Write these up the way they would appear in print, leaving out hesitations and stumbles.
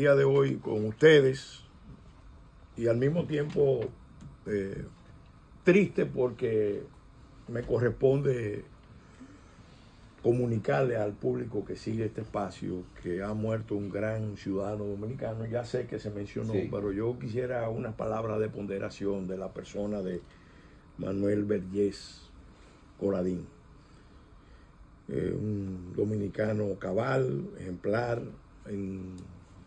día de hoy con ustedes y al mismo tiempo triste porque me corresponde comunicarle al público que sigue este espacio que ha muerto un gran ciudadano dominicano. Ya sé que se mencionó, sí, pero yo quisiera unas palabras de ponderación de la persona de Manuel Vergés Coradín. Un dominicano cabal, ejemplar en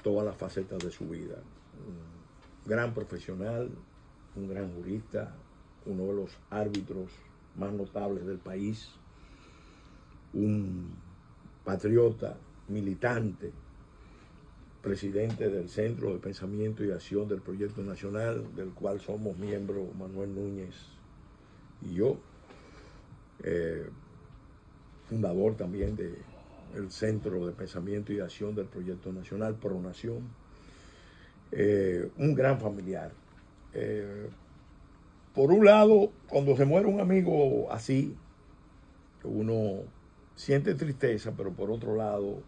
todas las facetas de su vida. Un gran profesional, un gran jurista, uno de los árbitros más notables del país, un patriota, militante, presidente del Centro de Pensamiento y Acción del Proyecto Nacional, del cual somos miembros Manuel Núñez y yo, fundador también del Centro de Pensamiento y Acción del Proyecto Nacional, Pronación, un gran familiar. Por un lado, cuando se muere un amigo así, uno siente tristeza, pero por otro lado,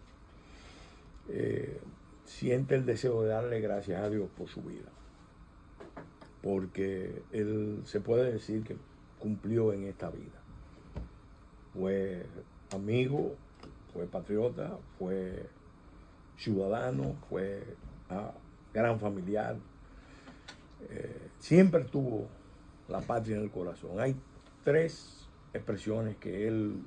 siente el deseo de darle gracias a Dios por su vida. Porque él se puede decir que cumplió en esta vida. Fue amigo, fue patriota, fue ciudadano, fue gran familiar. Siempre tuvo la patria en el corazón. Hay tres expresiones que él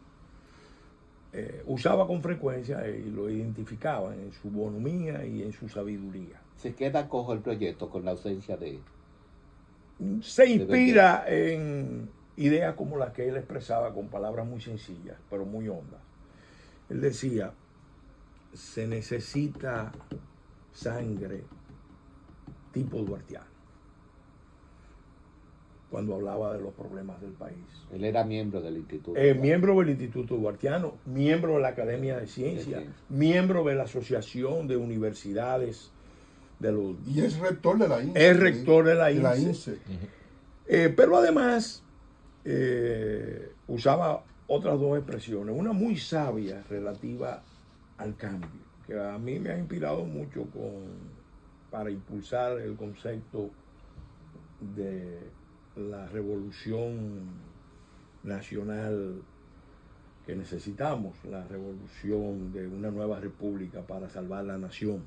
usaba con frecuencia y lo identificaban en su bonomía y en su sabiduría. ¿Se queda cojo el proyecto con la ausencia de...? Se inspira en ideas como las que él expresaba con palabras muy sencillas, pero muy hondas. Él decía, se necesita sangre tipo duartiano, cuando hablaba de los problemas del país. Él era miembro del Instituto. Miembro del Instituto Duartiano, miembro de la Academia de Ciencias, miembro de la Asociación de Universidades de los... Y es rector de la INSE. Es rector de la INSE. Pero además usaba otras dos expresiones, una muy sabia relativa al cambio, que a mí me ha inspirado mucho para impulsar el concepto de la revolución nacional que necesitamos, la revolución de una nueva república para salvar la nación.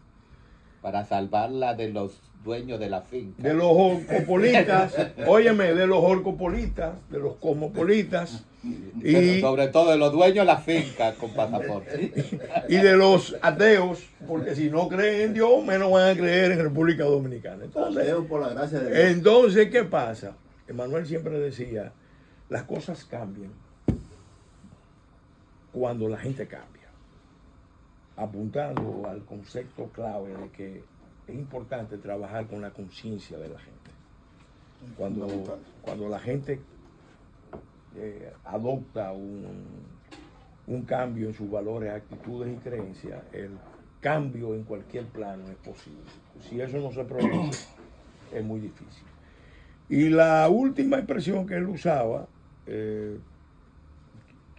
Para salvarla de los dueños de la finca. De los orcopolitas, óyeme, de los orcopolitas, de los cosmopolitas. Y sobre todo de los dueños de la finca con pasaporte. Y de los ateos, porque si no creen en Dios, menos van a creer en República Dominicana. Entonces, por la gracia de Dios. Entonces, ¿qué pasa? Manuel siempre decía, las cosas cambian cuando la gente cambia, apuntando al concepto clave de que es importante trabajar con la conciencia de la gente. Cuando la gente adopta un cambio en sus valores, actitudes y creencias, el cambio en cualquier plano es posible. Si eso no se produce, es muy difícil. Y la última expresión que él usaba, que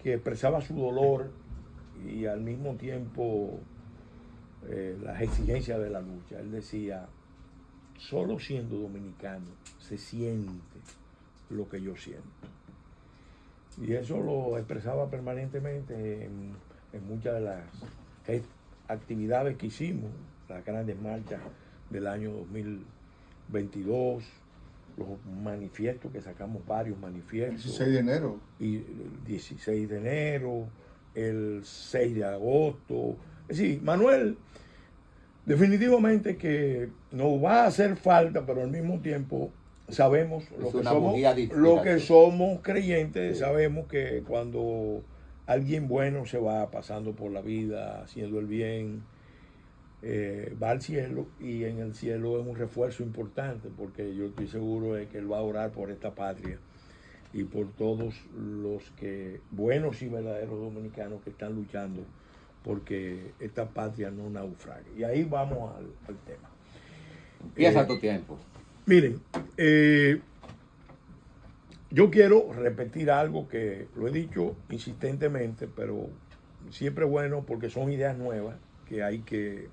expresaba su dolor y al mismo tiempo las exigencias de la lucha, él decía, solo siendo dominicano se siente lo que yo siento. Y eso lo expresaba permanentemente en muchas de las actividades que hicimos, las grandes marchas del año 2022, los manifiestos que sacamos, varios manifiestos. 16 de enero. Y el 16 de enero, el 6 de agosto. Es decir, Manuel, definitivamente que nos va a hacer falta, pero al mismo tiempo sabemos lo que somos creyentes, sí. Sabemos que cuando alguien bueno se va pasando por la vida, haciendo el bien, va al cielo, y en el cielo es un refuerzo importante, porque yo estoy seguro de que él va a orar por esta patria y por todos los que buenos y verdaderos dominicanos que están luchando porque esta patria no naufrague. Y ahí vamos al tema. Empieza tu tiempo. Miren, yo quiero repetir algo que lo he dicho insistentemente, pero siempre es bueno porque son ideas nuevas que hay que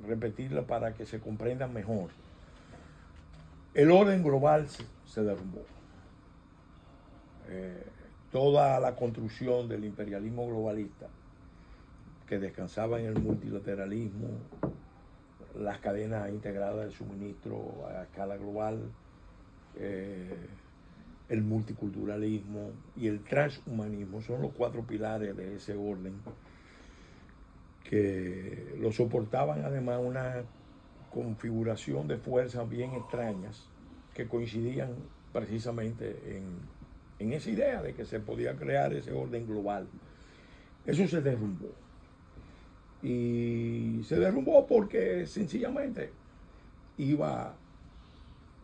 repetirla para que se comprenda mejor. El orden global se derrumbó. Toda la construcción del imperialismo globalista, que descansaba en el multilateralismo, las cadenas integradas de suministro a escala global, el multiculturalismo y el transhumanismo, son los 4 pilares de ese orden, que lo soportaban además una configuración de fuerzas bien extrañas que coincidían precisamente en esa idea de que se podía crear ese orden global. Eso se derrumbó. Y se derrumbó porque sencillamente iba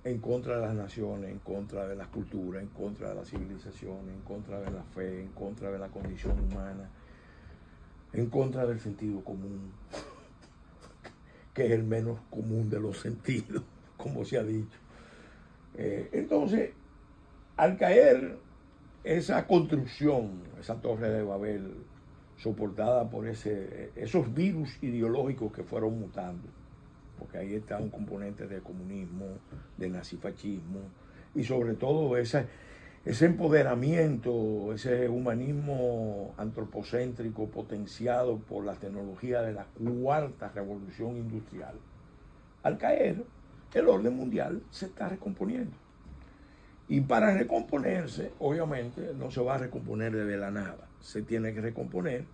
en contra de las naciones, en contra de las culturas, en contra de la civilización, en contra de la fe, en contra de la condición humana, en contra del sentido común, que es el menos común de los sentidos, como se ha dicho. Entonces, al caer esa construcción, esa torre de Babel, soportada por esos virus ideológicos que fueron mutando, porque ahí está un componente de comunismo, de nazifascismo, y sobre todo ese empoderamiento, ese humanismo antropocéntrico potenciado por la tecnología de la 4ª revolución industrial. Al caer, el orden mundial se está recomponiendo. Y para recomponerse, obviamente, no se va a recomponer desde la nada. Se tiene que recomponer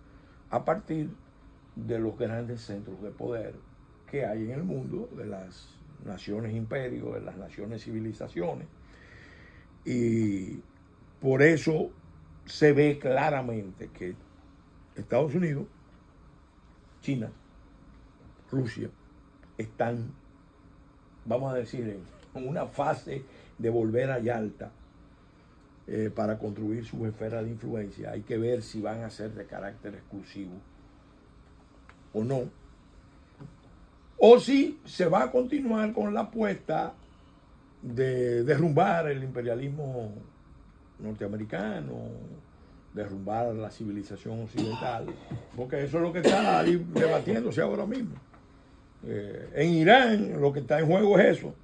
a partir de los grandes centros de poder que hay en el mundo, de las naciones imperios, de las naciones civilizaciones. Y por eso se ve claramente que Estados Unidos, China, Rusia, están, vamos a decir, en una fase de volver a Yalta para construir sus esferas de influencia. Hay que ver si van a ser de carácter exclusivo o no, o si se va a continuar con la apuesta de derrumbar el imperialismo norteamericano, derrumbar la civilización occidental, porque eso es lo que está ahí debatiéndose ahora mismo. En Irán lo que está en juego es eso.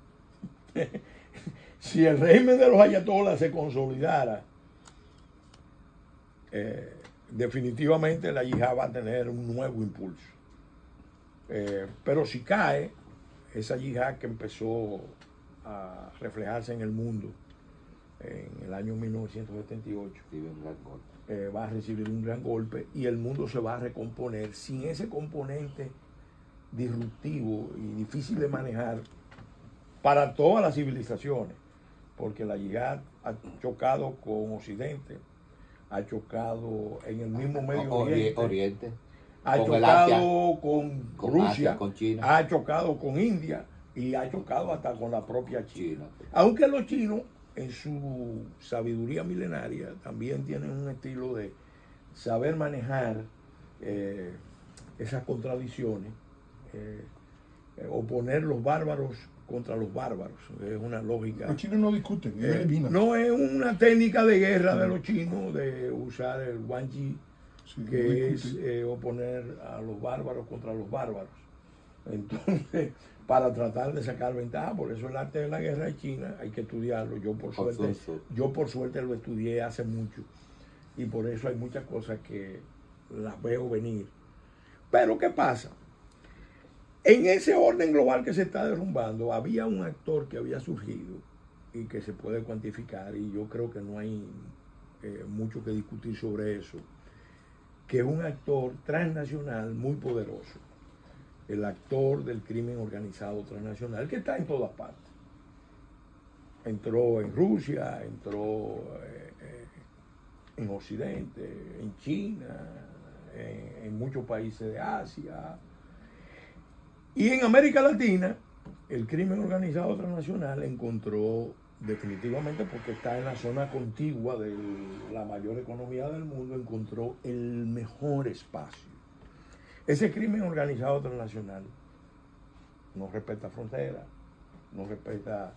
Si el régimen de los ayatolás se consolidara, definitivamente la yihad va a tener un nuevo impulso. Pero si cae, esa yihad que empezó a reflejarse en el mundo en el año 1978, va a recibir un gran golpe y el mundo se va a recomponer sin ese componente disruptivo y difícil de manejar para todas las civilizaciones, porque la yihad ha chocado con Occidente, ha chocado en el mismo Medio Oriente, ha chocado con Rusia, Asia, con China, ha chocado con India y ha chocado hasta con la propia China. Aunque los chinos, en su sabiduría milenaria, también tienen un estilo de saber manejar esas contradicciones, oponer los bárbaros contra los bárbaros. Es una lógica. Los chinos no discuten, ellos eliminan. No es una técnica de guerra de los chinos de usar el Wanji, sí, que es oponer a los bárbaros contra los bárbaros. Entonces, para tratar de sacar ventaja, por eso el arte de la guerra de China hay que estudiarlo. Yo por suerte lo estudié hace mucho y por eso hay muchas cosas que las veo venir. Pero ¿qué pasa? En ese orden global que se está derrumbando, había un actor que había surgido y que se puede cuantificar, y yo creo que no hay mucho que discutir sobre eso, que es un actor transnacional muy poderoso, el actor del crimen organizado transnacional, que está en todas partes. Entró en Rusia, entró en Occidente, en China, en muchos países de Asia. Y en América Latina, el crimen organizado transnacional encontró definitivamente, porque está en la zona contigua de la mayor economía del mundo, encontró el mejor espacio. Ese crimen organizado transnacional no respeta fronteras, no respeta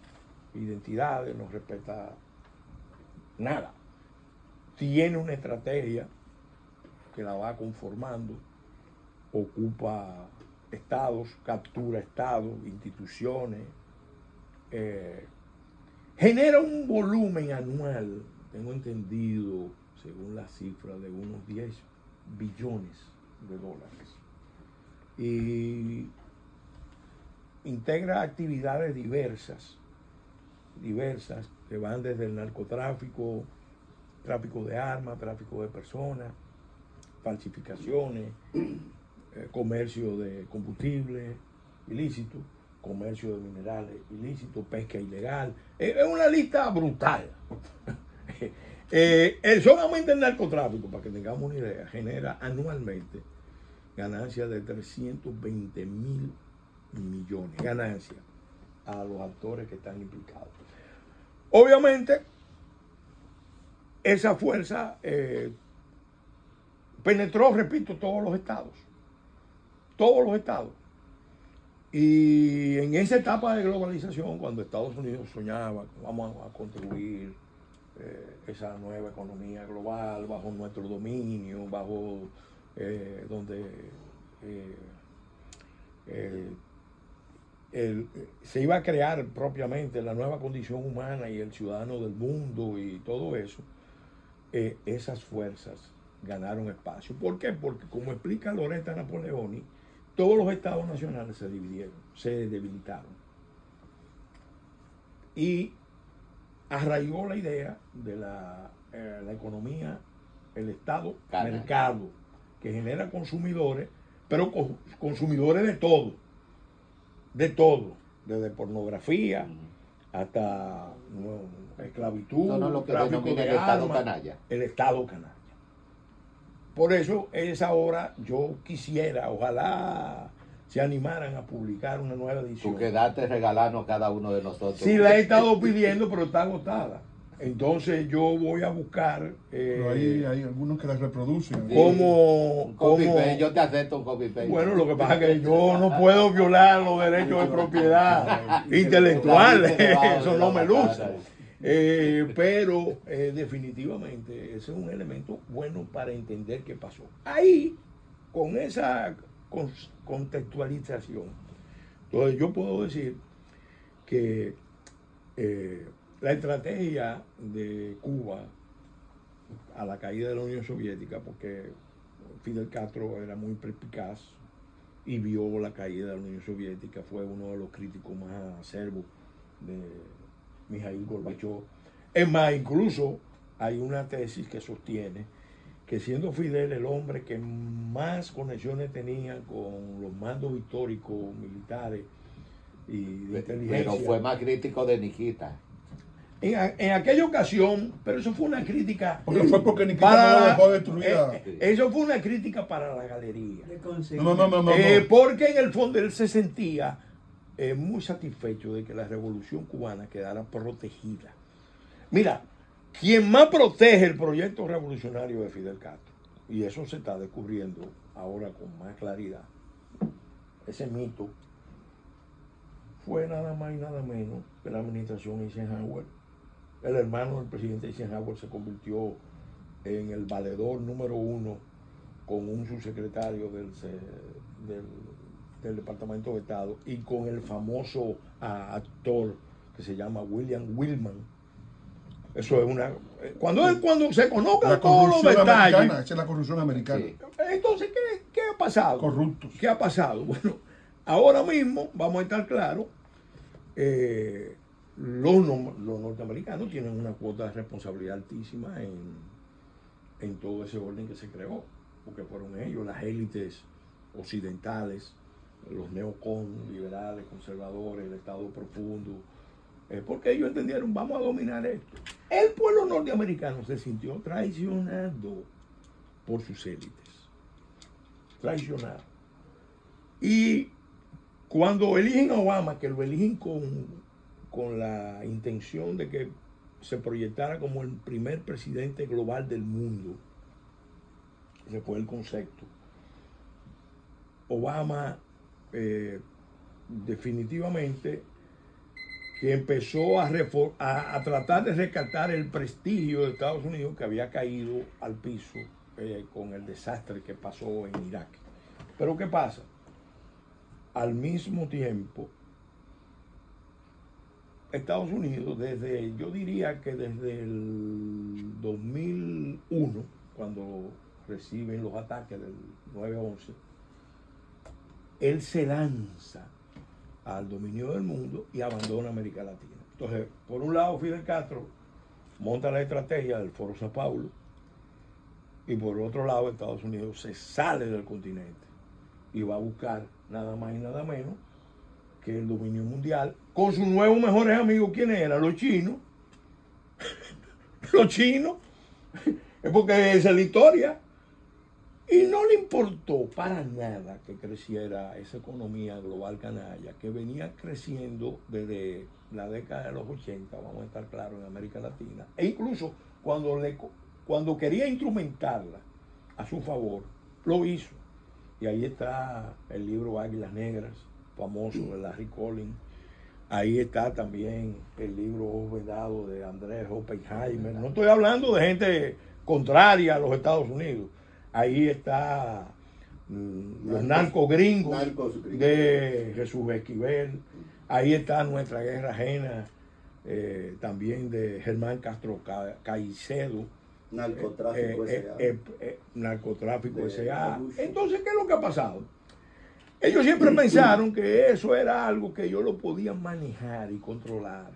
identidades, no respeta nada. Tiene una estrategia que la va conformando, ocupa estados, captura estados, instituciones, genera un volumen anual, tengo entendido, según las cifras, de unos 10 billones de dólares. Y integra actividades diversas, que van desde el narcotráfico, tráfico de armas, tráfico de personas, falsificaciones, comercio de combustible ilícito, comercio de minerales ilícitos, pesca ilegal. Es una lista brutal. Solamente el narcotráfico, para que tengamos una idea, genera anualmente ganancias de 320 mil millones, ganancias a los actores que están implicados. Obviamente, esa fuerza penetró, repito, todos los estados. Y en esa etapa de globalización, cuando Estados Unidos soñaba, vamos a contribuir esa nueva economía global bajo nuestro dominio, bajo donde se iba a crear propiamente la nueva condición humana y el ciudadano del mundo y todo eso, esas fuerzas ganaron espacio. ¿Por qué? Porque, como explica Loretta Napoleoni, todos los estados nacionales se dividieron, se debilitaron. Y arraigó la idea de la economía, el estado, mercado, que genera consumidores, pero consumidores de todo, desde pornografía hasta esclavitud, eso no es lo que tráfico denomina de el estado armas, canalla. el estado canalla. Por eso es ahora, yo quisiera, ojalá se animaran a publicar una nueva edición. Tú quedaste regalando cada uno de nosotros. Sí, la he estado pidiendo, pero está agotada. Entonces yo voy a buscar. Pero hay algunos que las reproducen. Como yo te acepto un copy-paste. Bueno, lo que pasa es que yo no puedo violar los derechos de propiedad intelectual. Eso no me luce. Pero definitivamente ese es un elemento bueno para entender qué pasó. Ahí, con esa contextualización, entonces yo puedo decir que la estrategia de Cuba a la caída de la Unión Soviética, porque Fidel Castro era muy perspicaz y vio la caída de la Unión Soviética, fue uno de los críticos más acerbos de Mikhail Gorbachev. Es más, incluso hay una tesis que sostiene que, siendo Fidel el hombre que más conexiones tenía con los mandos históricos militares y de inteligencia, pero fue más crítico de Nikita. En aquella ocasión, pero eso fue una crítica. Porque Nikita no lo dejó destruida. Eso fue una crítica para la galería. No. Porque en el fondo él se sentía muy satisfecho de que la revolución cubana quedara protegida. Mira, quien más protege el proyecto revolucionario de Fidel Castro, y eso se está descubriendo ahora con más claridad, ese mito, fue nada más y nada menos que la administración Eisenhower. El hermano del presidente Eisenhower se convirtió en el valedor número 1 con un subsecretario del Departamento de Estado y con el famoso actor que se llama William Willman. Eso es una... Cuando se conozcan todos los detalles... Esa es la corrupción americana. Sí. Entonces, ¿qué ha pasado? Corruptos. ¿Qué ha pasado? Bueno, ahora mismo vamos a estar claros. Los norteamericanos tienen una cuota de responsabilidad altísima en todo ese orden que se creó, porque fueron ellos, las élites occidentales, los neocon, liberales, conservadores, el Estado profundo, porque ellos entendieron, vamos a dominar esto. El pueblo norteamericano se sintió traicionado por sus élites, traicionado. Y cuando eligen a Obama, que lo eligen con la intención de que se proyectara como el primer presidente global del mundo, ese fue el concepto. Obama definitivamente que empezó a tratar de rescatar el prestigio de Estados Unidos, que había caído al piso con el desastre que pasó en Irak. Pero ¿qué pasa? al mismo tiempo, Estados Unidos, yo diría que desde el 2001, cuando reciben los ataques del 9/11, él se lanza al dominio del mundo y abandona América Latina. Entonces, por un lado, Fidel Castro monta la estrategia del Foro Sao Paulo y por otro lado, Estados Unidos se sale del continente y va a buscar nada más y nada menos que el dominio mundial con sus nuevos mejores amigos. ¿Quiénes eran? Los chinos. Los chinos. Es porque esa es la historia. Y no le importó para nada que creciera esa economía global canalla que venía creciendo desde la década de los 80, vamos a estar claros, en América Latina. E incluso cuando quería instrumentarla a su favor, lo hizo. Y ahí está el libro Águilas Negras, famoso de Larry Collins. Ahí está también el libro Ojos Vedados de Andrés Oppenheimer. No estoy hablando de gente contraria a los Estados Unidos. Ahí está los narcos gringos de Jesús Esquivel. Ahí está Nuestra Guerra Ajena, también de Germán Castro Caicedo. Narcotráfico S.A. Narcotráfico S.A. Entonces, ¿qué es lo que ha pasado? Ellos siempre pensaron que eso era algo que ellos lo podían manejar y controlar,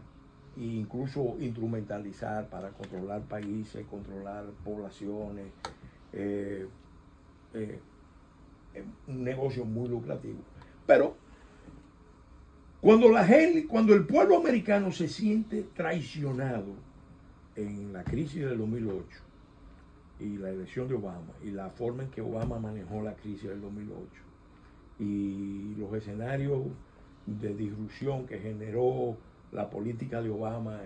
e incluso instrumentalizar para controlar países, controlar poblaciones. Un negocio muy lucrativo. Pero cuando el pueblo americano se siente traicionado en la crisis del 2008 y la elección de Obama y la forma en que Obama manejó la crisis del 2008 y los escenarios de disrupción que generó la política de Obama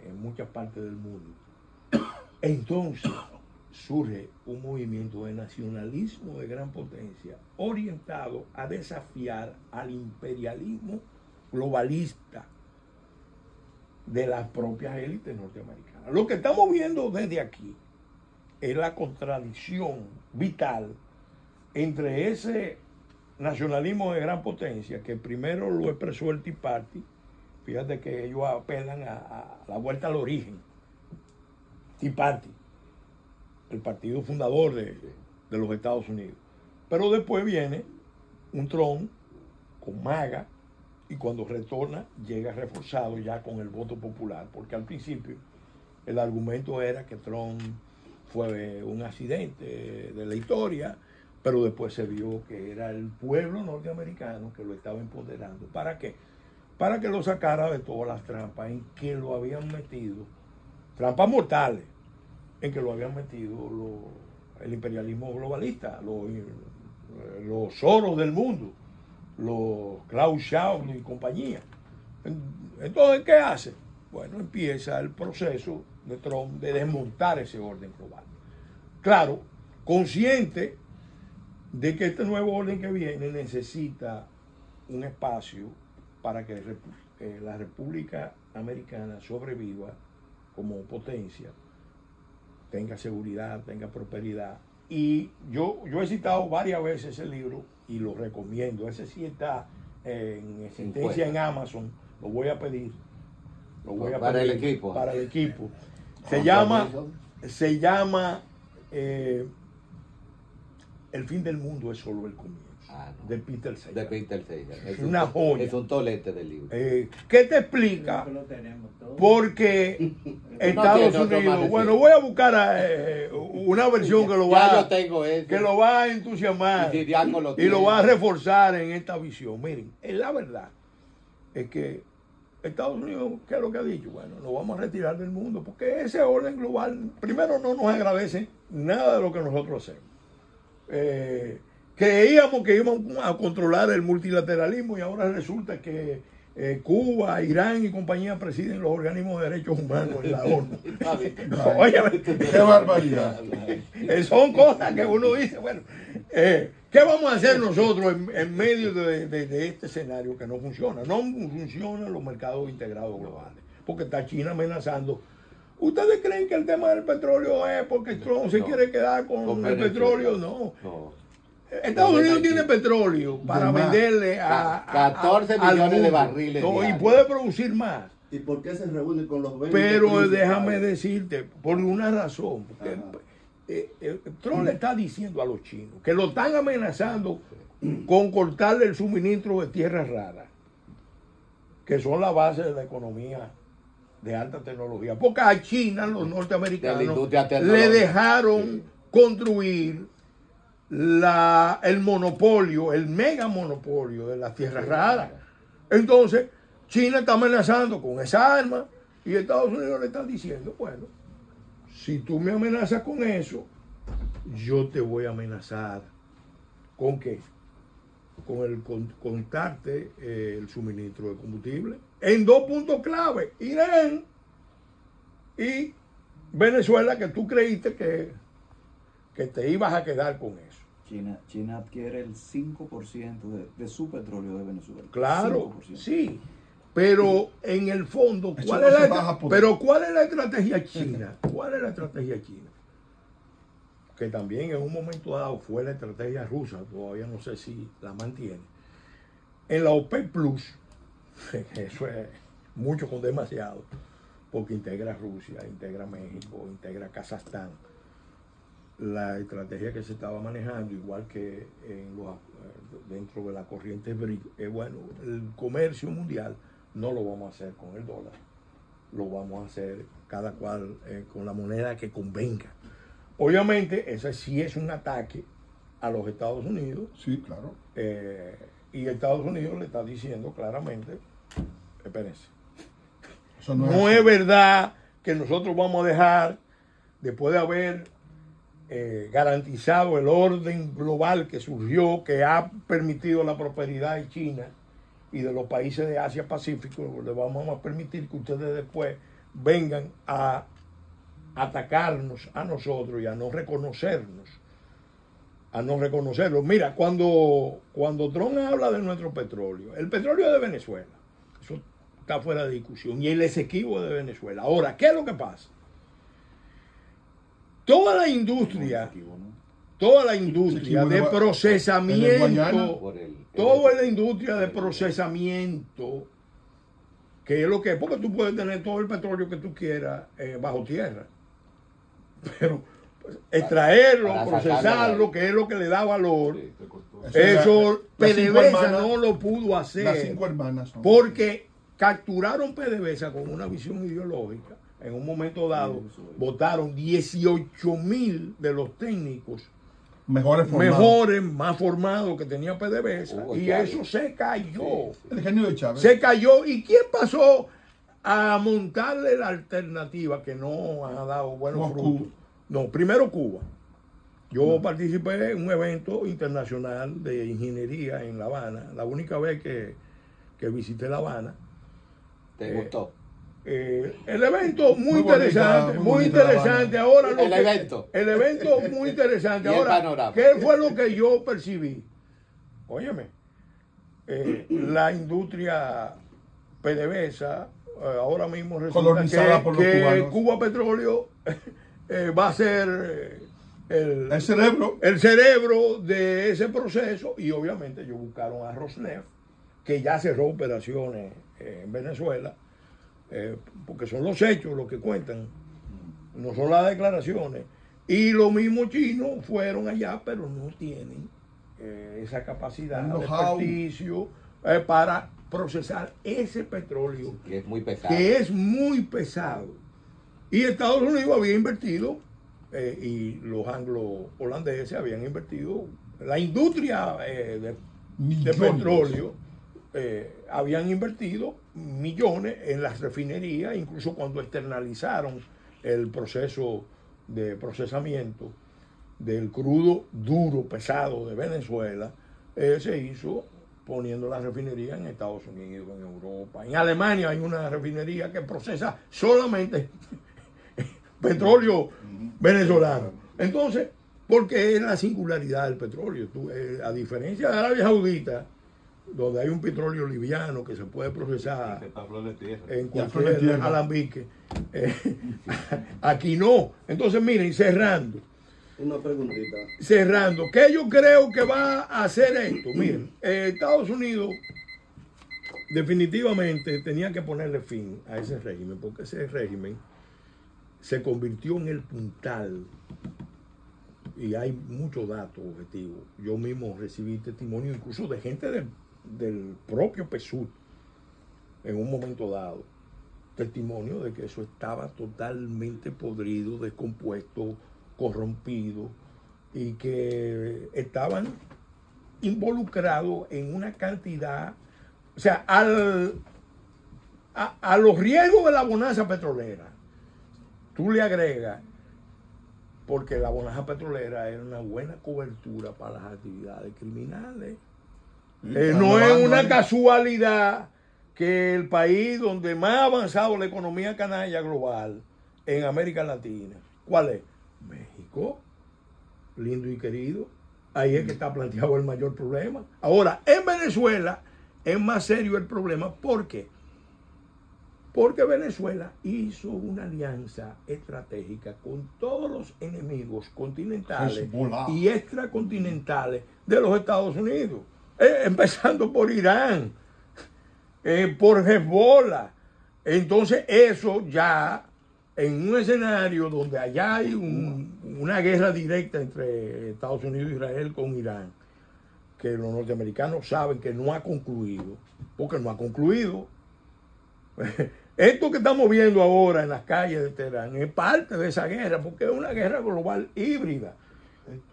en muchas partes del mundo, entonces surge un movimiento de nacionalismo de gran potencia orientado a desafiar al imperialismo globalista de las propias élites norteamericanas. Lo que estamos viendo desde aquí es la contradicción vital entre ese nacionalismo de gran potencia que primero lo expresó el Tea Party. Fíjate que ellos apelan a la vuelta al origen. Tea Party, el partido fundador de los Estados Unidos. Pero después viene un Trump con MAGA y cuando retorna llega reforzado ya con el voto popular, porque al principio el argumento era que Trump fue un accidente de la historia, pero después se vio que era el pueblo norteamericano que lo estaba empoderando. ¿Para qué? Para que lo sacara de todas las trampas en que lo habían metido, trampas mortales, en que lo habían metido el imperialismo globalista, los Soros del mundo, los Klaus Schwab y compañía. Entonces, ¿qué hace? Bueno, empieza el proceso de Trump de desmontar ese orden global. Claro, consciente de que este nuevo orden que viene necesita un espacio para que la República Americana sobreviva como potencia, tenga seguridad, tenga prosperidad. Y yo he citado varias veces ese libro y lo recomiendo. Ese sí está en existencia en Amazon. Lo voy a pedir. Para el equipo. Para el equipo. Se llama El fin del mundo es solo el comienzo. No. De Peter Sagan. De Peter Sagan. Es una joya. Es un tolete del libro. ¿Qué te explica? Porque Estados Unidos, bueno, voy a buscar una versión que lo va a entusiasmar y lo va a reforzar en esta visión. Miren, la verdad es que Estados Unidos, ¿qué es lo que ha dicho? Bueno, nos vamos a retirar del mundo porque ese orden global, primero, no nos agradece nada de lo que nosotros hacemos. Creíamos que íbamos a controlar el multilateralismo y ahora resulta que Cuba, Irán y compañía presiden los organismos de derechos humanos en la ONU. Oye, ¡qué barbaridad! Son cosas que uno dice, bueno, ¿qué vamos a hacer nosotros en medio de este escenario que no funciona? No funcionan los mercados integrados globales, porque está China amenazando. ¿Ustedes creen que el tema del petróleo es porque Trump se quiere quedar con el petróleo? No. Estados Unidos tiene petróleo para venderle a 14 millones de barriles. No, y puede producir más. ¿Y por qué se reúne con los 20? Pero déjame decirte, por una razón. Trump le está diciendo a los chinos que lo están amenazando con cortarle el suministro de tierras raras, que son la base de la economía de alta tecnología. Porque a China, los norteamericanos, le dejaron construir el monopolio, el mega monopolio de las tierras raras. Entonces, China está amenazando con esa arma y Estados Unidos le está diciendo, bueno, si tú me amenazas con eso, yo te voy a amenazar. ¿Con qué? Con cortarte el suministro de combustible. En 2 puntos clave, Irán y Venezuela, que tú creíste que te ibas a quedar con eso. China adquiere el 5% de su petróleo de Venezuela. Claro, 5%. sí. Pero en el fondo, ¿cuál es la estrategia china? ¿Cuál es la estrategia china? Que también en un momento dado fue la estrategia rusa, todavía no sé si la mantiene. En la OPEC Plus, eso es mucho con demasiado, porque integra Rusia, integra México, integra Kazajstán. La estrategia que se estaba manejando, igual que dentro de la corriente BRIC, bueno, el comercio mundial no lo vamos a hacer con el dólar, lo vamos a hacer cada cual con la moneda que convenga. Obviamente, ese sí es un ataque a los Estados Unidos. Sí, claro. Y Estados Unidos le está diciendo claramente, espérense, Eso no es verdad que nosotros vamos a dejar, después de haber garantizado el orden global que surgió, que ha permitido la prosperidad de China y de los países de Asia Pacífico, le vamos a permitir que ustedes después vengan a atacarnos a nosotros y a no reconocernos, a no reconocerlo. Mira, cuando Trump habla de nuestro petróleo, el petróleo de Venezuela, eso está fuera de discusión, y el Esequibo de Venezuela. Ahora, ¿qué es lo que pasa? Toda la industria de procesamiento, toda la industria de procesamiento, que es lo que es, porque tú puedes tener todo el petróleo que tú quieras bajo tierra, pero extraerlo, procesarlo, que es lo que le da valor, eso PDVSA no lo pudo hacer. Las 5 hermanas. Porque capturaron PDVSA con una visión ideológica. En un momento dado, votaron 18,000 de los técnicos mejores, más formados que tenía PDVSA, y eso se cayó. El genio de Chávez. Se cayó. ¿Y quién pasó a montarle la alternativa que no ha dado buenos frutos? No, primero Cuba. Yo participé en un evento internacional de ingeniería en La Habana, la única vez que visité La Habana. ¿Te gustó? El evento muy interesante, muy interesante. Ahora el evento muy interesante. Ahora, ¿qué fue lo que yo percibí? Óyeme, la industria PDVSA ahora mismo resulta que Cuba Petróleo va a ser el cerebro de ese proceso, y obviamente ellos buscaron a Rosneft, que ya cerró operaciones en Venezuela. Porque son los hechos los que cuentan, no son las declaraciones. Y los mismos chinos fueron allá, pero no tienen esa capacidad de experticio para procesar ese petróleo, que es muy pesado. Y Estados Unidos había invertido, y los anglo-holandeses habían invertido, la industria de petróleo, habían invertido millones en las refinerías, incluso cuando externalizaron el proceso de procesamiento del crudo duro, pesado de Venezuela, se hizo poniendo la refinería en Estados Unidos, en Europa. En Alemania hay una refinería que procesa solamente petróleo venezolano. Entonces, porque es la singularidad del petróleo. A diferencia de Arabia Saudita, donde hay un petróleo liviano que se puede procesar en cualquier alambique, aquí no. Entonces, miren, cerrando, Una preguntita. Cerrando, ¿qué yo creo que va a hacer esto? Miren, Estados Unidos definitivamente tenía que ponerle fin a ese régimen, porque ese régimen se convirtió en el puntal, y hay muchos datos objetivos. Yo mismo recibí testimonio incluso de gente del propio PSUV en un momento dado, testimonio de que eso estaba totalmente podrido, descompuesto, corrompido, y que estaban involucrados en una cantidad, o sea, a los riesgos de la bonanza petrolera, tú le agregas, porque la bonanza petrolera era una buena cobertura para las actividades criminales. No es una casualidad que el país donde más ha avanzado la economía canalla global en América Latina, ¿cuál es? México, lindo y querido. Ahí es que está planteado el mayor problema. Ahora, en Venezuela es más serio el problema. ¿Por qué? Porque Venezuela hizo una alianza estratégica con todos los enemigos continentales y extracontinentales de los Estados Unidos. Empezando por Irán, por Hezbollah. Entonces eso ya, en un escenario donde allá hay una guerra directa entre Estados Unidos e Israel con Irán, que los norteamericanos saben que no ha concluido, porque no ha concluido. Esto que estamos viendo ahora en las calles de Teherán es parte de esa guerra, porque es una guerra global híbrida.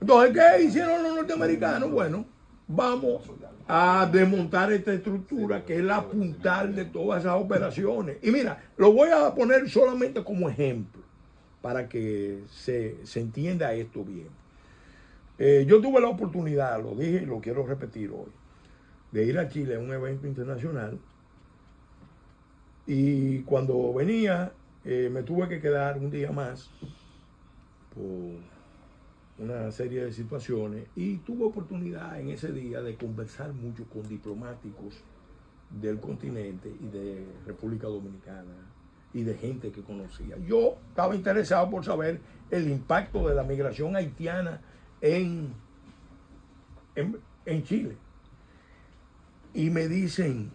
Entonces, ¿qué hicieron los norteamericanos? Bueno, vamos a desmontar esta estructura que es la puntal de todas esas operaciones. Y mira, lo voy a poner solamente como ejemplo para que se entienda esto bien. Yo tuve la oportunidad, lo dije y lo quiero repetir hoy, de ir a Chile a un evento internacional, y cuando venía me tuve que quedar un día más por una serie de situaciones, y tuve oportunidad en ese día de conversar mucho con diplomáticos del continente y de República Dominicana y de gente que conocía. Yo estaba interesado por saber el impacto de la migración haitiana en Chile. Y me dicen,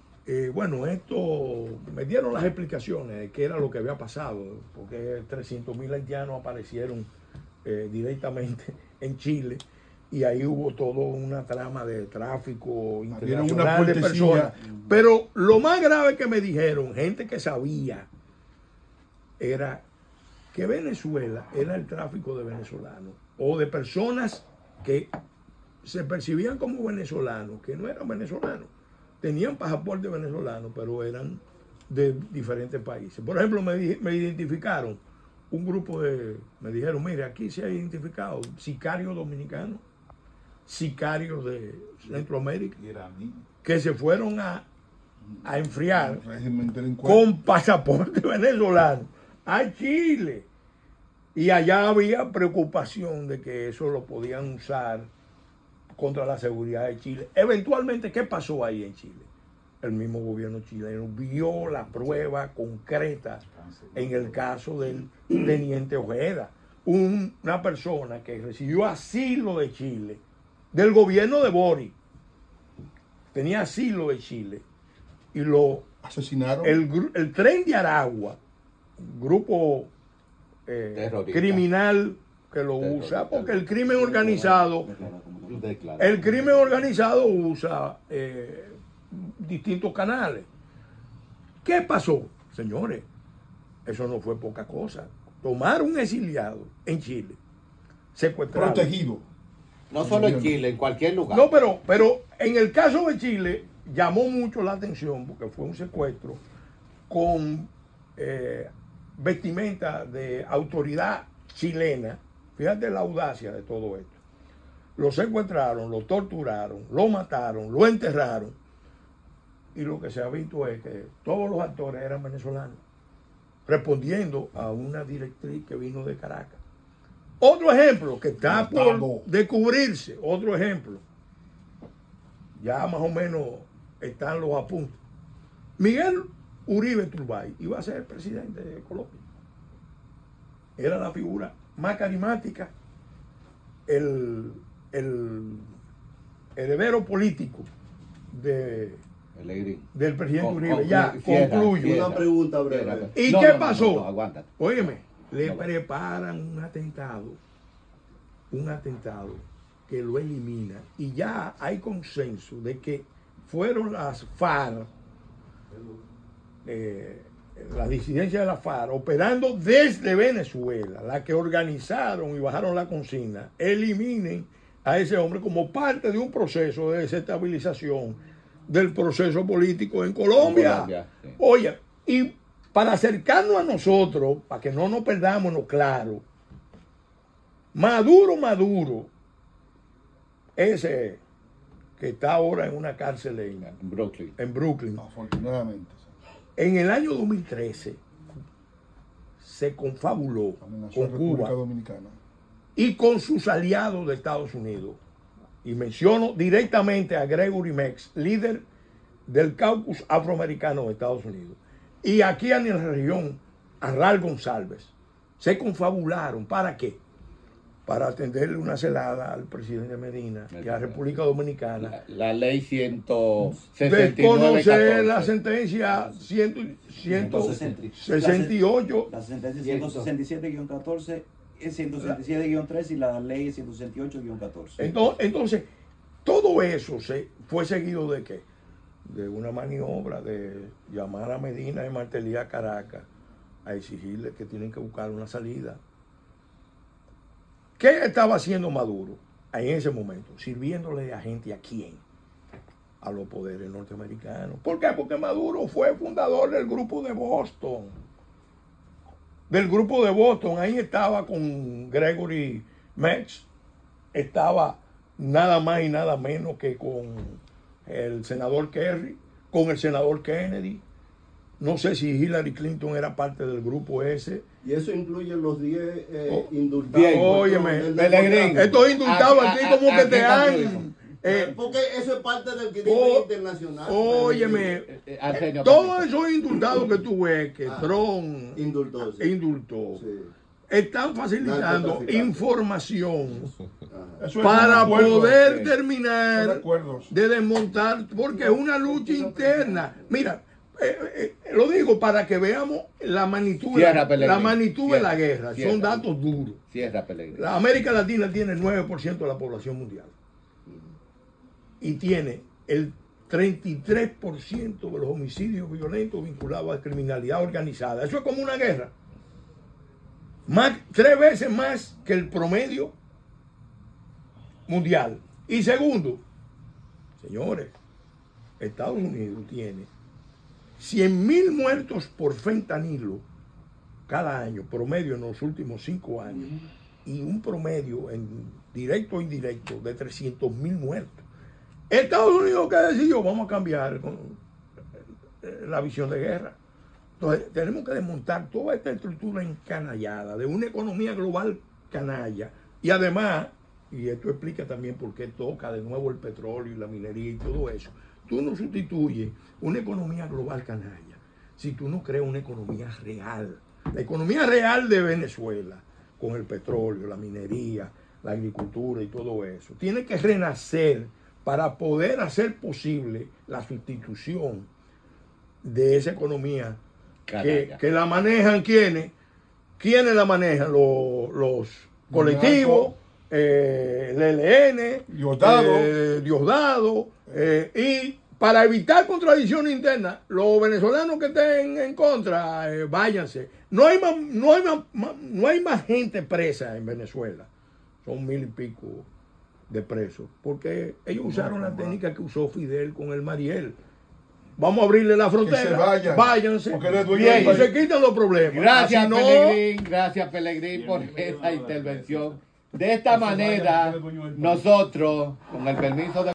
bueno, esto, me dieron las explicaciones de qué era lo que había pasado, porque 300.000 haitianos aparecieron directamente en Chile, y ahí hubo toda una trama de tráfico internacional de personas. Pero lo más grave que me dijeron, gente que sabía, era que Venezuela era el tráfico de venezolanos, o de personas que se percibían como venezolanos, que no eran venezolanos, tenían pasaporte venezolano, pero eran de diferentes países. Por ejemplo, me identificaron un grupo me dijeron, mire, aquí se ha identificado sicarios dominicanos, sicarios de Centroamérica, que se fueron a enfriar con pasaporte venezolano a Chile. Y allá había preocupación de que eso lo podían usar contra la seguridad de Chile. Eventualmente, ¿qué pasó ahí en Chile? El mismo gobierno chileno vio la prueba concreta en el caso del teniente Ojeda, una persona que recibió asilo de Chile, del gobierno de Boric. Tenía asilo de Chile y lo asesinaron. El Tren de Aragua, grupo criminal que lo usa, porque el crimen organizado usa distintos canales. ¿Qué pasó? Señores, eso no fue poca cosa. Tomar un exiliado en Chile, secuestrado. Protegido. No solo en Chile, en cualquier lugar. No, pero en el caso de Chile llamó mucho la atención porque fue un secuestro con vestimenta de autoridad chilena. Fíjate la audacia de todo esto. Lo secuestraron, lo torturaron, lo mataron, lo enterraron. Y lo que se ha visto es que todos los actores eran venezolanos, respondiendo a una directriz que vino de Caracas. Otro ejemplo que está por descubrirse, otro ejemplo, ya más o menos están los apuntes. Miguel Uribe Turbay iba a ser el presidente de Colombia. Era la figura más carismática el heredero político Pellegrini. del presidente Con- Uribe. con- ya, cierra, concluyo. cierra. Una pregunta breve. ¿Y qué pasó? No, aguanta. Óyeme, le No. preparan un atentado que lo elimina y ya hay consenso de que fueron las FARC, la disidencia de la FARC, operando desde Venezuela, la que organizaron y bajaron la consigna, eliminen a ese hombre como parte de un proceso de desestabilización del proceso político en Colombia. Colombia, sí. Oye, y para acercarnos a nosotros, para que no nos perdamos lo claro, Maduro, ese que está ahora en una cárcel Brooklyn. en Brooklyn, Afortunadamente. en el año 2013 se confabuló Amenazó a con República Cuba Dominicana. y con sus aliados de Estados Unidos. Y menciono directamente a Gregory Meeks, líder del caucus afroamericano de Estados Unidos. Y aquí en la región, a Ral González. Se confabularon. ¿Para qué? Para atenderle una celada al presidente Medina y a la República Dominicana. La ley 169. Desconocer la sentencia 168. La sentencia 167-14, es 167-3 y la ley 168-14. Entonces, todo eso fue seguido de qué? De una maniobra de llamar a Medina y Martelly a Caracas a exigirle que tienen que buscar una salida. ¿Qué estaba haciendo Maduro en ese momento? Sirviéndole de agente a quién? A los poderes norteamericanos. ¿Por qué? Porque Maduro fue fundador del grupo de Boston. Ahí estaba con Gregory Meeks, estaba nada más y nada menos que con el senador Kerry, con el senador Kennedy. No sé si Hillary Clinton era parte del grupo ese. Y eso incluye los 10 indultados. bien, óyeme, Del Pellegrini. demócrata. Estos indultados aquí como que aquí te está han... Porque eso es parte del crimen internacional. Óyeme, Arsenio, todos esos indultados que tú ves que Trump Indultó. Sí. indultó, Sí. están facilitando Narcotraficantes. información Ajá. Eso es para un acuerdo, poder sí. Son terminar acuerdos. de desmontar, porque es una lucha interna. Mira, lo digo para que veamos la magnitud, Cierra, Pellegrini. la magnitud de la Cierra. guerra. Cierra. Son datos duros. Cierra, Pellegrini. La América Latina tiene el 9% de la población mundial y tiene el 33% de los homicidios violentos vinculados a criminalidad organizada. Eso es como una guerra. 3 veces más que el promedio mundial. Y segundo, señores, Estados Unidos tiene 100.000 muertos por fentanilo cada año, promedio en los últimos 5 años, y un promedio en directo o indirecto de 300.000 muertos. Estados Unidos, ¿qué decidió? Vamos a cambiar con la visión de guerra. Entonces, tenemos que desmontar toda esta estructura encanallada de una economía global canalla. Y además, y esto explica también por qué toca de nuevo el petróleo y la minería y todo eso, tú no sustituyes una economía global canalla si tú no creas una economía real. La economía real de Venezuela, con el petróleo, la minería, la agricultura y todo eso, tiene que renacer para poder hacer posible la sustitución de esa economía que la manejan ¿quiénes la manejan? Los colectivos, el ELN, Diosdado, y para evitar contradicciones internas, los venezolanos que estén en contra, váyanse. No hay más gente presa en Venezuela. Son 1,000 y pico de presos, porque ellos usaron la técnica que usó Fidel con el Mariel. Vamos a abrirle la frontera. Que se vayan, váyanse. porque eres dueño Bien, del y país. se quitan los problemas. Gracias, Así no, Pellegrini, por esa intervención. De esta manera, nosotros, con el permiso de